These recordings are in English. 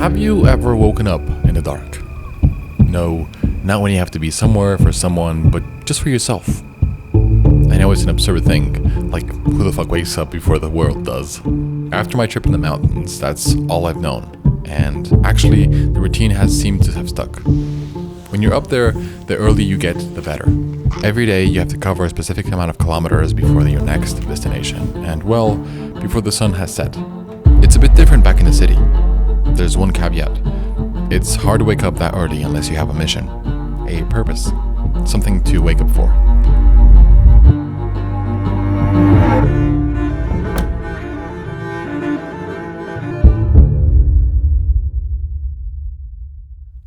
Have you ever woken up in the dark? No, not when you have to be somewhere for someone, but just for yourself. I know it's an absurd thing, like who the fuck wakes up before the world does? After my trip in the mountains, that's all I've known. And actually, the routine has seemed to have stuck. When you're up there, the earlier you get, the better. Every day you have to cover a specific amount of kilometers before your next destination, and well, before the sun has set. It's a bit different back in the city. There's one caveat. It's hard to wake up that early unless you have a mission, a purpose, something to wake up for.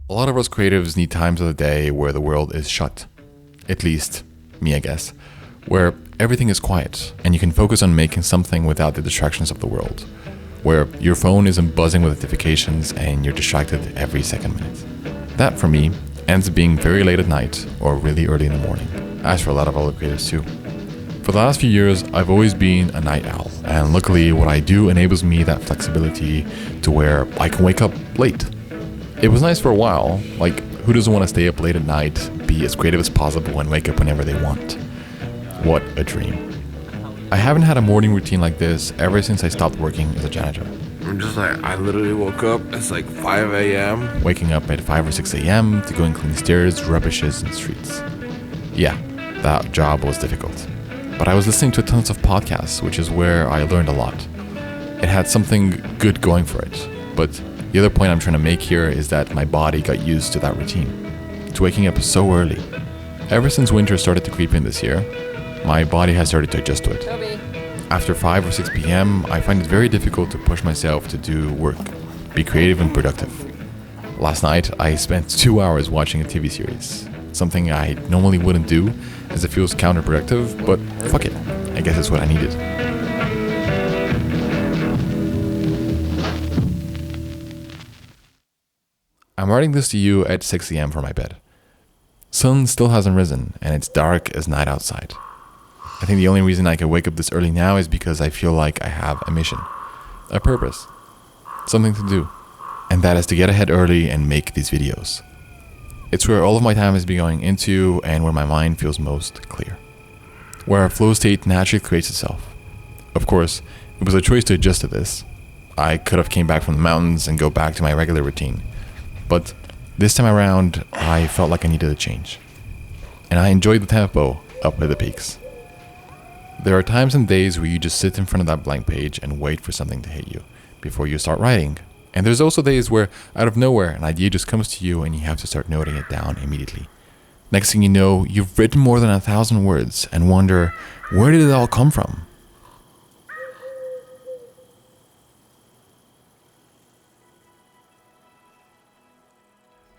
A lot of us creatives need times of the day where the world is shut. At least, me I guess. Where everything is quiet and you can focus on making something without the distractions of the world. Where your phone isn't buzzing with notifications and you're distracted every second minute. That, for me, ends up being very late at night or really early in the morning, as for a lot of other creators too. For the last few years, I've always been a night owl, and luckily what I do enables me that flexibility to where I can wake up late. It was nice for a while, like who doesn't want to stay up late at night, be as creative as possible and wake up whenever they want? What a dream. I haven't had a morning routine like this ever since I stopped working as a janitor. I literally woke up, it's like 5 a.m. Waking up at 5 or 6 a.m. to go and clean stairs, rubbishes, and streets. Yeah, that job was difficult. But I was listening to tons of podcasts, which is where I learned a lot. It had something good going for it, but the other point I'm trying to make here is that my body got used to that routine, to waking up so early. Ever since winter started to creep in this year, my body has started to adjust to it. After 5 or 6 p.m., I find it very difficult to push myself to do work, be creative and productive. Last night, I spent 2 hours watching a TV series, something I normally wouldn't do as it feels counterproductive, but fuck it, I guess it's what I needed. I'm writing this to you at 6 a.m. from my bed. Sun still hasn't risen, and it's dark as night outside. I think the only reason I can wake up this early now is because I feel like I have a mission, a purpose, something to do, and that is to get ahead early and make these videos. It's where all of my time is going into and where my mind feels most clear, where a flow state naturally creates itself. Of course, it was a choice to adjust to this. I could have came back from the mountains and go back to my regular routine. But this time around, I felt like I needed a change. And I enjoyed the tempo up at the peaks. There are times and days where you just sit in front of that blank page and wait for something to hit you before you start writing. And there's also days where, out of nowhere, an idea just comes to you and you have to start noting it down immediately. Next thing you know, you've written more than 1,000 words and wonder, where did it all come from?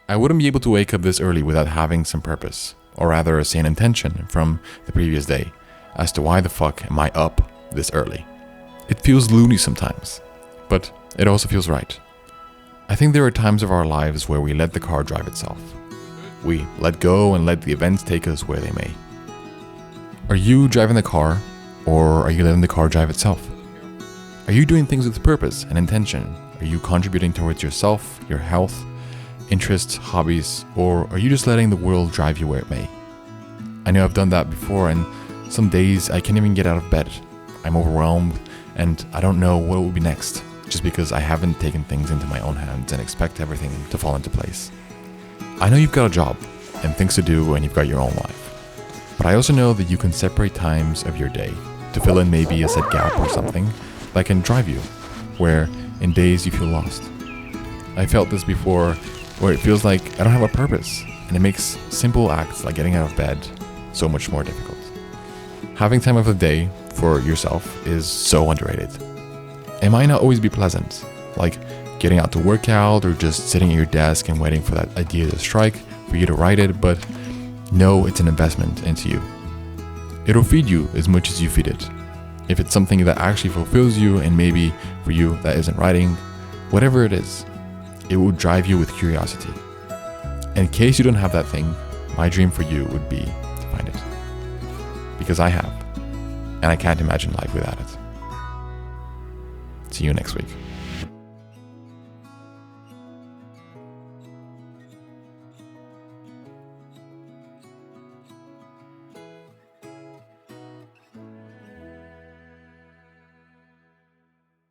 I wouldn't be able to wake up this early without having some purpose, or rather a sane intention from the previous day, as to why the fuck am I up this early. It feels loony sometimes, but it also feels right. I think there are times of our lives where we let the car drive itself. We let go and let the events take us where they may. Are you driving the car, or are you letting the car drive itself? Are you doing things with purpose and intention? Are you contributing towards yourself, your health, interests, hobbies, or are you just letting the world drive you where it may? I know I've done that before, and some days I can't even get out of bed. I'm overwhelmed, and I don't know what will be next, just because I haven't taken things into my own hands and expect everything to fall into place. I know you've got a job and things to do and you've got your own life, but I also know that you can separate times of your day to fill in maybe a set gap or something that can drive you, where in days you feel lost. I felt this before, where it feels like I don't have a purpose, and it makes simple acts like getting out of bed so much more difficult. Having time of the day for yourself is so underrated. It might not always be pleasant, like getting out to work out or just sitting at your desk and waiting for that idea to strike for you to write it, but know it's an investment into you. It'll feed you as much as you feed it. If it's something that actually fulfills you, and maybe for you that isn't writing, whatever it is, it will drive you with curiosity. In case you don't have that thing, my dream for you would be to find it. Because I have, and I can't imagine life without it. See you next week.